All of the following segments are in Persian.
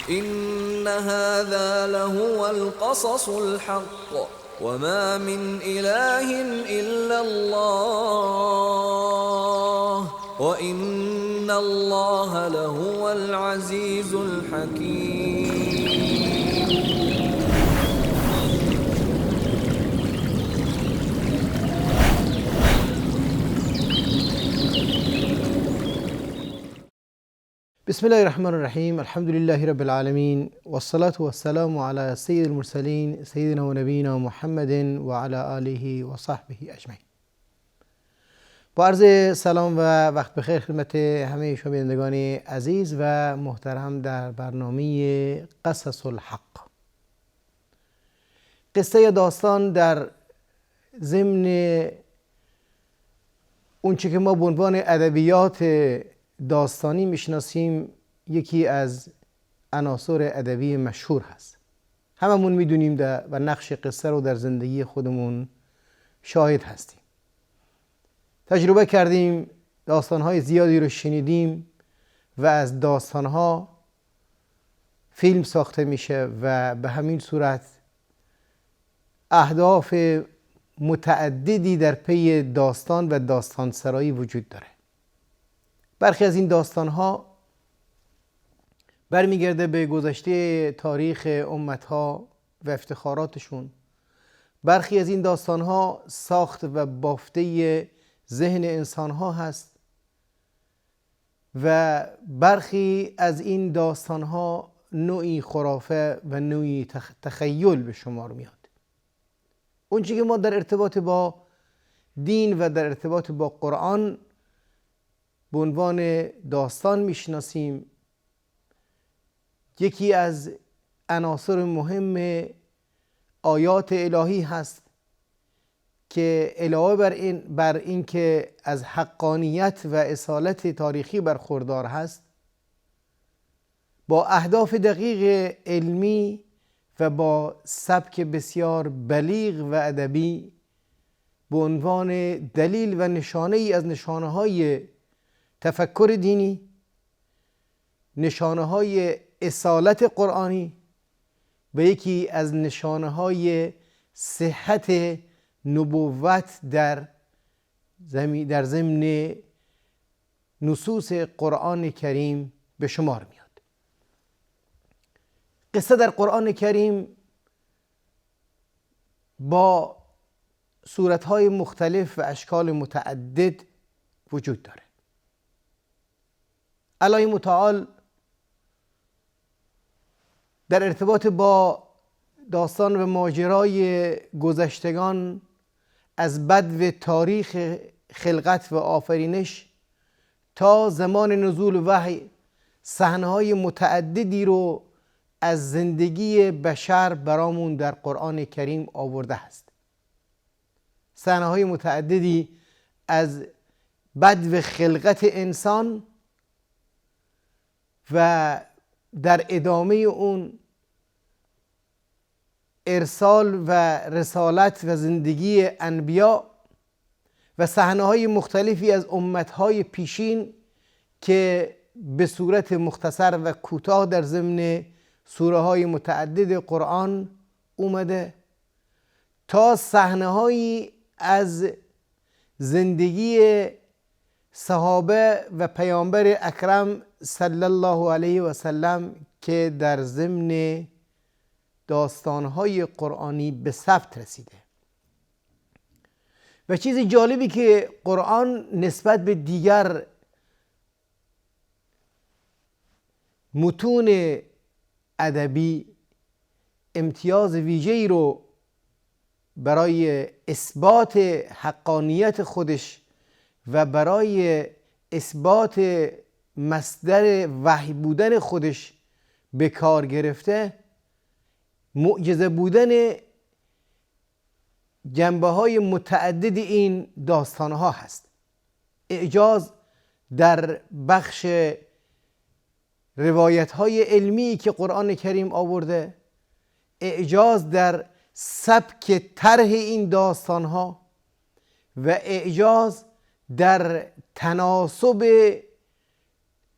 إن هذا لهو القصص الحق وما من إله إلا الله وإن الله لهو العزيز الحكيم. بسم الله الرحمن الرحیم. الحمد لله رب العالمین والصلاة والسلام علی سید المرسلین سیدنا و نبینا محمد و علی آله و صحبه اجمعین. با عرض سلام و وقت بخیر خدمت همه شما بینندگان عزیز و محترم در برنامه قصص الحق. قصه یا داستان در ضمن اونچه که ما به عنوان ادبیات داستانی میشناسیم یکی از عناصر ادبی مشهور هست. هممون میدونیم و نقش قصه رو در زندگی خودمون شاهد هستیم. تجربه کردیم، داستانهای زیادی رو شنیدیم و از داستانها فیلم ساخته میشه و به همین صورت اهداف متعددی در پی داستان و داستان سرایی وجود داره. برخی از این داستان‌ها برمیگرده به گذشته تاریخ امت‌ها و افتخاراتشون. برخی از این داستان‌ها ساخت و بافته ذهن انسان‌ها هست و برخی از این داستان‌ها نوعی خرافه و نوعی تخیل به شمار میاد. اون چیزی که ما در ارتباط با دین و در ارتباط با قرآن به عنوان داستان میشناسیم یکی از عناصر مهم آیات الهی هست که علاوه بر این که از حقانیت و اصالت تاریخی برخوردار هست، با اهداف دقیق علمی و با سبک بسیار بلیغ و ادبی به عنوان دلیل و نشانه ای از نشانه های تفکر دینی، نشانه های اصالت قرآنی و یکی از نشانه های صحت نبوت در ضمن نصوص قرآن کریم به شمار میاد. قصه در قرآن کریم با صورتهای مختلف و اشکال متعدد وجود داره. الله متعال در ارتباط با داستان و ماجرای گذشتگان از بدو تاریخ خلقت و آفرینش تا زمان نزول وحی صحنه‌های متعددی رو از زندگی بشر برامون در قرآن کریم آورده است. صحنه‌های متعددی از بدو خلقت انسان و در ادامه اون ارسال و رسالت و زندگی انبیا و صحنه‌های مختلفی از امت‌های پیشین که به صورت مختصر و کوتاه در ضمن سوره‌های متعدد قرآن اومده تا صحنه‌هایی از زندگی صحابه و پیامبر اکرم صلی الله علیه و سلم که در ضمن داستانهای قرآنی به ثبت رسیده. و چیز جالبی که قرآن نسبت به دیگر متون ادبی امتیاز ویژه‌ای رو برای اثبات حقانیت خودش و برای اثبات مصدر وحی بودن خودش به کار گرفته، معجزه بودن جنبه‌های متعدد این داستان‌ها هست. اعجاز در بخش روایت‌های علمی که قرآن کریم آورده، اعجاز در سبک طرح این داستان‌ها و اعجاز در تناسب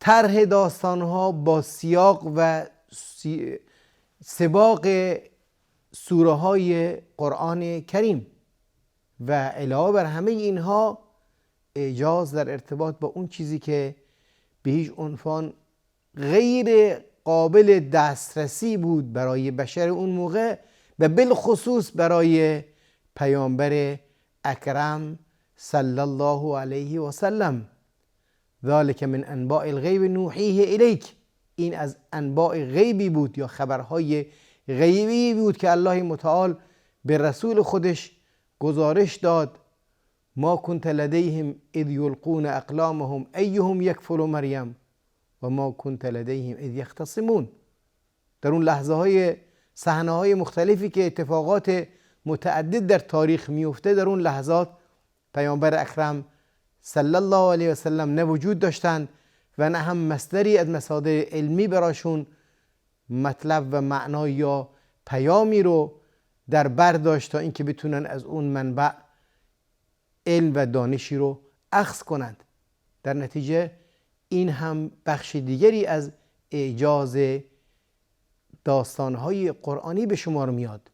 طرح داستان‌ها با سیاق و سباق سوره های قرآن کریم و علاوه بر همه اینها اعجاز در ارتباط با اون چیزی که به هیچ عنوان غیر قابل دسترسی بود برای بشر اون موقع و بالخصوص برای پیامبر اکرم صلی الله علیه و سلم. ذالک من انباء الغیب نوحیه الیک، این از انباء غیبی بود یا خبرهای غیبی بود که الله متعال به رسول خودش گزارش داد. ما کنت لدیهم اذ یلقون اقلامهم ایهم یکفل مریم و ما کنت لدیهم اذ یختصمون. در اون لحظه های صحنه های مختلفی که اتفاقات متعدد در تاریخ میفته، در اون لحظات پیامبر اکرم صلی الله علیه و سلم نه وجود داشتند و نه هم مصدری از مصادر علمی براشون مطلب و معنا یا پیامی رو در بر داشت تا اینکه بتونن از اون منبع علم و دانشی رو اخذ کنند. در نتیجه این هم بخش دیگری از اعجاز داستانهای قرآنی به شمار میاد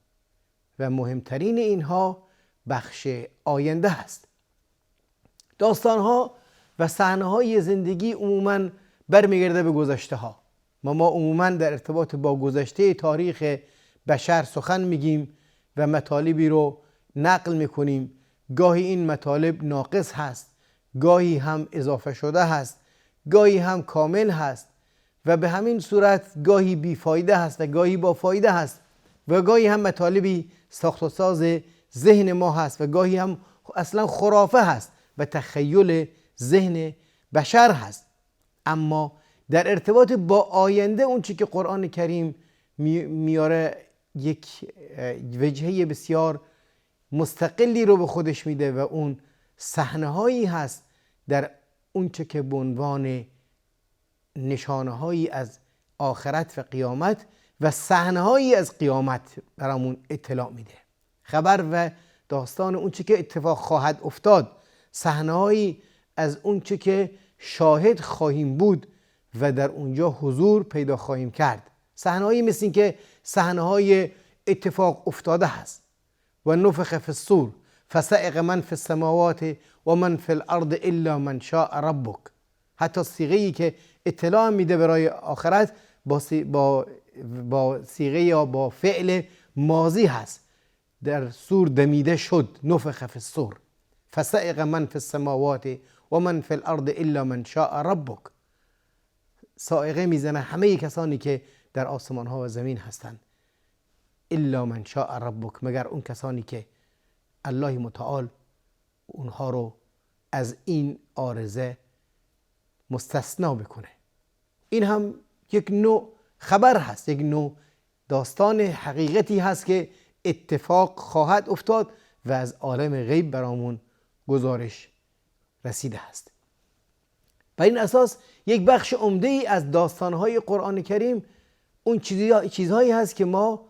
و مهمترین اینها بخش آینده هست. داستانها و صحنه‌های زندگی عموماً برمیگرده به گذشته ها. ما عموماً در ارتباط با گذشته تاریخ بشر سخن میگیم و مطالبی رو نقل میکنیم. گاهی این مطالب ناقص هست، گاهی هم اضافه شده هست، گاهی هم کامل هست و به همین صورت گاهی بیفایده هست و گاهی با فایده هست و گاهی هم مطالبی ساخت و ساز ذهن ما هست و گاهی هم اصلا خرافه هست و تخیل ذهن بشر هست. اما در ارتباط با آینده اون چی که قرآن کریم میاره یک وجهه بسیار مستقلی رو به خودش میده و اون صحنه هایی هست در اون چی که به عنوان نشانه هایی از آخرت و قیامت و صحنه هایی از قیامت برامون اطلاع میده. خبر و داستان اون چی که اتفاق خواهد افتاد، صحنه هایی از اون چی که شاهد خواهیم بود و در اونجا حضور پیدا خواهیم کرد. صحنه هایی مثل این که صحنه های اتفاق افتاده هست. و نفخ فی الصور فصعق من فی السماوات و من فی الارض الا من شاء ربک. حتی صیغه‌ای که اطلاع میده برای آخرت با صیغه یا با فعل ماضی هست. در سور دمیده شد، نفخ فی الصور فصعق من فی السماوات و من فی الارض الا من شاء ربک. صاعقه میزنه همه کسانی که در آسمان ها و زمین هستند. الا من شاء ربک، مگر اون کسانی که الله متعال اونها رو از این عارضه مستثنا بکنه. این هم یک نوع خبر هست، یک نوع داستان حقیقتی هست که اتفاق خواهد افتاد و از عالم غیب برامون گزارش رسیده است. بر این اساس یک بخش عمده ای از داستانهای قرآن کریم اون چیزهایی هست که ما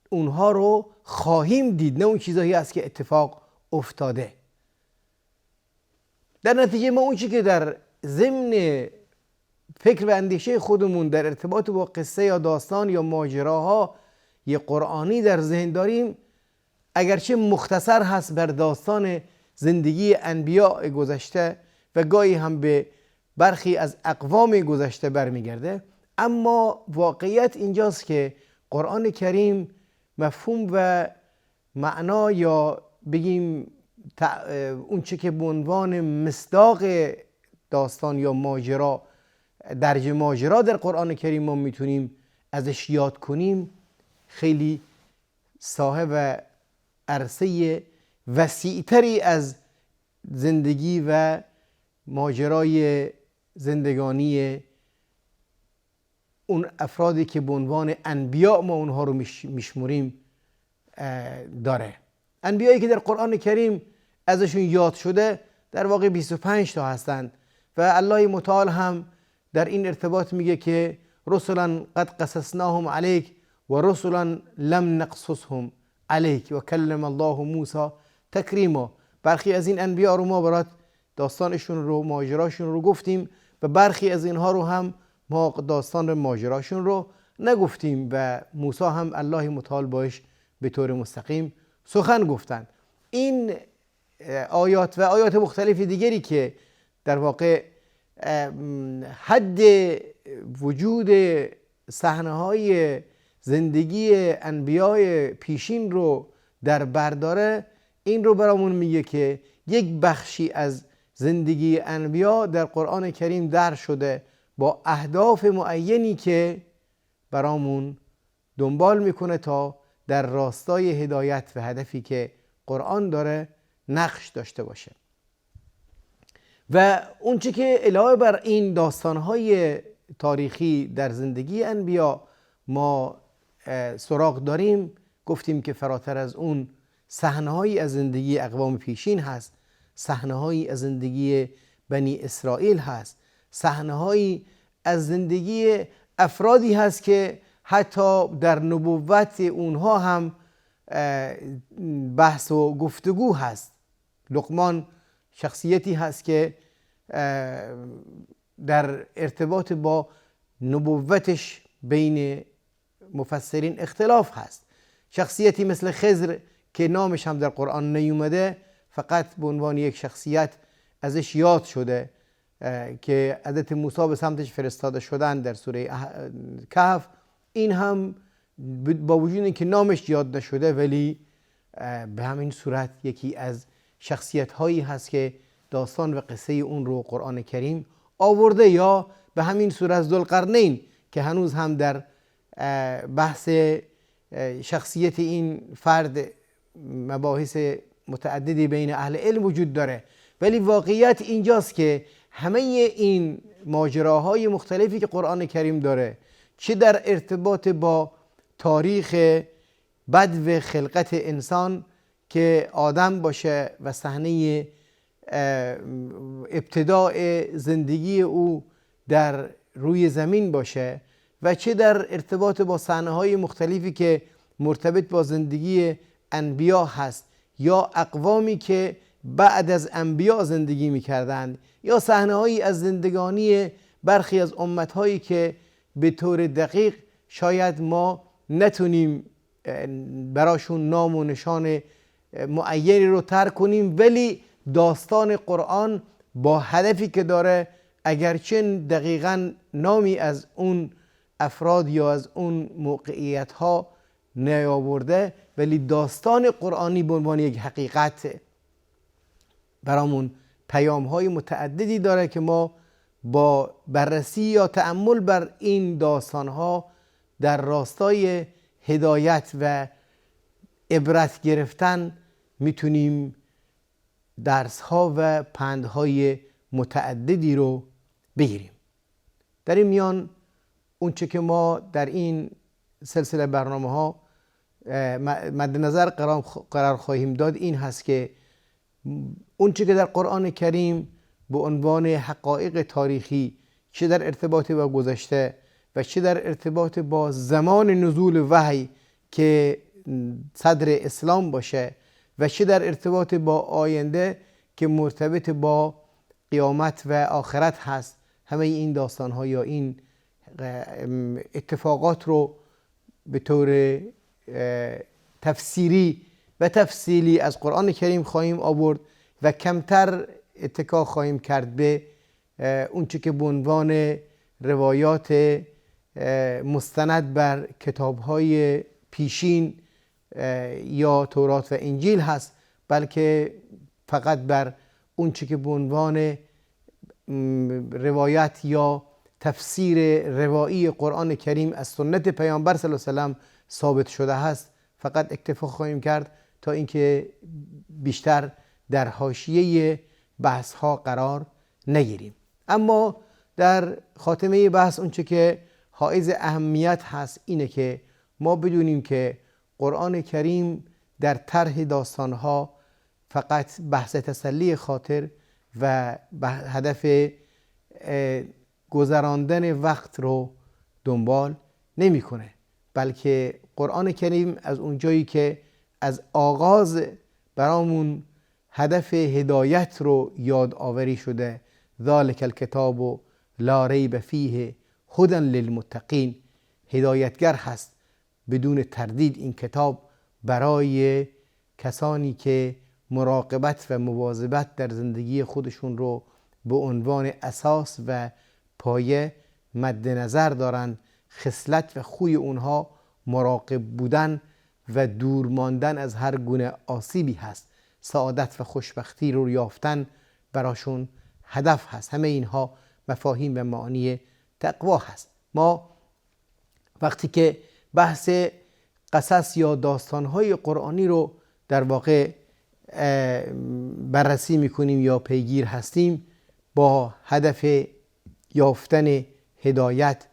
اونها رو خواهیم دید، نه اون چیزهایی هست که اتفاق افتاده. در نتیجه ما اون چی که در ضمن فکر و اندیشه خودمون در ارتباط با قصه یا داستان یا ماجراها یه قرآنی در ذهن داریم، اگرچه مختصر هست بر داستان زندگی انبیاء گذشته و گاهی هم به برخی از اقوام گذشته برمیگرده، اما واقعیت اینجاست که قرآن کریم مفهوم و معنا یا بگیم اون چه که به عنوان مصداق داستان یا ماجرا، درج ماجرا در قرآن کریم ما میتونیم ازش یاد کنیم، خیلی ساحه و عرصه وسیعتری از زندگی و ماجرای زندگانی اون افرادی که به عنوان انبیاء ما اونها رو میشمریم داره. انبیایی که در قرآن کریم ازشون یاد شده در واقع 25 تا هستند و الله متعال هم در این ارتباط میگه که رسلا قد قصصناهم علیک و رسلا لم نقصصهم علیک و کلم الله موسی تکریما. برخی از این انبیاء رو ما برات داستانشون رو، ماجراشون رو گفتیم و برخی از اینها رو هم ما داستان ماجراشون رو نگفتیم و موسی هم الله متعال باش به طور مستقیم سخن گفتند. این آیات و آیات مختلف دیگری که در واقع حد وجود صحنه‌های زندگی انبیاء پیشین رو در بر داره، این رو برامون میگه که یک بخشی از زندگی انبیا در قرآن کریم در شده با اهداف معینی که برامون دنبال میکنه تا در راستای هدایت و هدفی که قرآن داره نقش داشته باشه. و اونچه که علاوه بر این داستانهای تاریخی در زندگی انبیا ما سراغ داریم، گفتیم که فراتر از اون صحنه‌هایی از زندگی اقوام پیشین هست، صحنه‌هایی از زندگی بنی اسرائیل هست، صحنه‌هایی از زندگی افرادی هست که حتی در نبوت اونها هم بحث و گفتگو هست. لقمان شخصیتی هست که در ارتباط با نبوتش بین مفسرین اختلاف هست. شخصیتی مثل خضر که نامش هم در قرآن نیومده، فقط به عنوان یک شخصیت ازش یاد شده که حضرت موسی به سمتش فرستاده شدن در سوره کهف. این هم با وجود اینکه نامش یاد نشده ولی به همین صورت یکی از شخصیت هایی هست که داستان و قصه اون رو قرآن کریم آورده. یا به همین صورت ذوالقرنین که هنوز هم در بحث شخصیت این فرد مباحث متعددی بین اهل علم وجود داره، ولی واقعیت اینجاست که همه این ماجراهای مختلفی که قرآن کریم داره، چه در ارتباط با تاریخ بدو خلقت انسان که آدم باشه و صحنه ابتداء زندگی او در روی زمین باشه، و چه در ارتباط با صحنه‌های مختلفی که مرتبط با زندگی انبیا هست یا اقوامی که بعد از انبیا زندگی می‌کردند، یا صحنه‌هایی از زندگانی برخی از امت‌هایی که به طور دقیق شاید ما نتونیم براشون نام و نشان معینی رو ترک کنیم، ولی داستان قرآن با هدفی که داره، اگرچه دقیقاً نامی از اون افراد یا از اون موقعیت ها نیاورده، ولی داستان قرآنی به عنوان یک حقیقت برامون پیام های متعددی داره که ما با بررسی یا تأمل بر این داستان ها در راستای هدایت و عبرت گرفتن میتونیم درس ها و پندهای متعددی رو بگیریم. در این میان اونچه که ما در این سلسله برنامه ها مد نظر قرار خواهیم داد این هست که اونچه که در قرآن کریم به عنوان حقایق تاریخی، چه در ارتباط با گذشته و چه در ارتباط با زمان نزول وحی که صدر اسلام باشه و چه در ارتباط با آینده که مرتبط با قیامت و آخرت هست، همه این داستان ها یا این اتفاقات رو به طور تفسیری و تفصیلی از قرآن کریم خواهیم آورد و کمتر اتکا خواهیم کرد به اونچه که به عنوان روایات مستند بر کتاب‌های پیشین یا تورات و انجیل هست، بلکه فقط بر اونچه که به عنوان روایت یا تفسیر روایی قرآن کریم از سنت پیامبر صلی الله علیه و سلم ثابت شده هست فقط اکتفا خواهیم کرد تا اینکه بیشتر در حاشیه بحث ها قرار نگیریم. اما در خاتمه بحث اونچه که حائز اهمیت هست اینه که ما بدونیم که قرآن کریم در طرح داستان ها فقط بحث تسلی خاطر و هدف گذراندن وقت رو دنبال نمیکنه، بلکه قرآن کریم از اونجایی که از آغاز برامون هدف هدایت رو یاد آوری شده، ذالک الکتاب لا ریب فیه هدی للمتقین، هدایتگر هست بدون تردید این کتاب برای کسانی که مراقبت و مواظبت در زندگی خودشون رو به عنوان اساس و پایه مد نظر دارند. خصلت و خوی اونها مراقب بودن و دور ماندن از هر گونه آسیبی هست. سعادت و خوشبختی رو یافتن براشون هدف هست. همه اینها مفاهیم و معانی تقوا هست. ما وقتی که بحث قصص یا داستانهای قرآنی رو در واقع بررسی میکنیم یا پیگیر هستیم، با هدف یافتن هدایت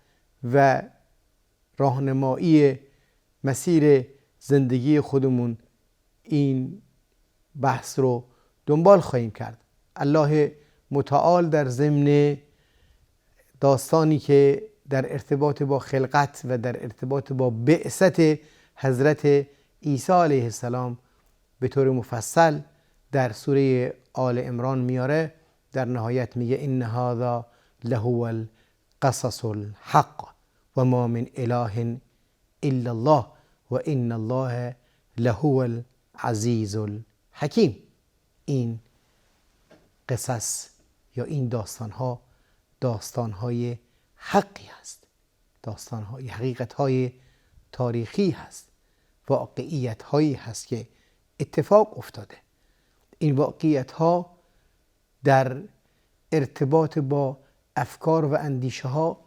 و راهنمایی مسیر زندگی خودمون این بحث رو دنبال خواهیم کرد. الله متعال در ضمن داستانی که در ارتباط با خلقت و در ارتباط با بعثت حضرت عیسی علیه السلام به طور مفصل در سوره آل عمران میاره، در نهایت میگه ان هذا لهو القصص الحق و ما من اله الا الله و ان الله لهو العزیز الحکیم. این قصص یا این داستانهای حقی هست، داستانهای حقیقتهای تاریخی هست، واقعیتهایی هست که اتفاق افتاده. این واقعیتها در ارتباط با افکار و اندیشه ها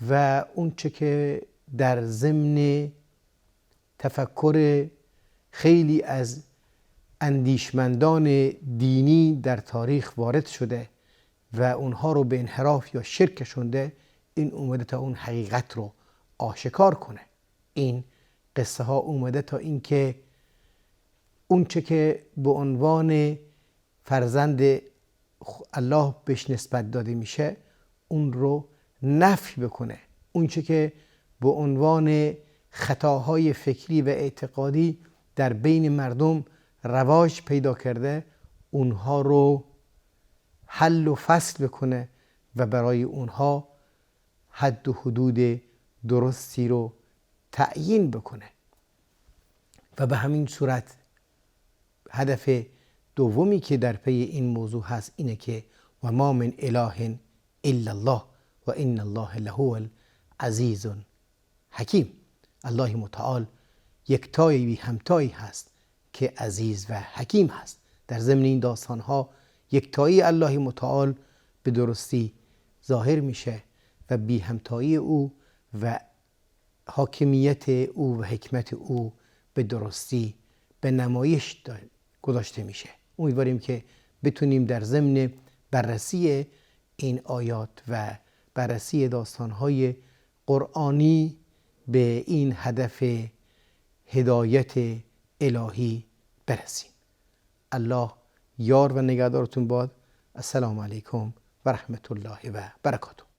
و اونچه که در ضمن تفکر خیلی از اندیشمندان دینی در تاریخ وارد شده و اونها رو به انحراف یا شرک کشونده، این اومده تا اون حقیقت رو آشکار کنه. این قصه ها اومده تا اینکه اونچه که به عنوان فرزند الله بهش نسبت داده میشه اون رو نفی بکنه. اونچه که به عنوان خطاهای فکری و اعتقادی در بین مردم رواج پیدا کرده اونها رو حل و فصل بکنه و برای اونها حد و حدود درستی رو تعیین بکنه. و به همین صورت هدف دومی که در پی این موضوع هست اینه که و ما من اله الا الله و ان الله لهو العزیز الحکیم. الله متعال یکتای بی همتایی هست که عزیز و حکیم هست. در ضمن این داستان ها یکتایی الله متعال به درستی ظاهر میشه و بی همتایی او و حاکمیت او و حکمت او به درستی به نمایش گذاشته میشه. امیدواریم که بتونیم در ضمن بررسی این آیات و بررسی داستانهای قرآنی به این هدف هدایت الهی برسیم. الله یار و نگهدارتون باد. السلام علیکم و رحمت الله و برکاته.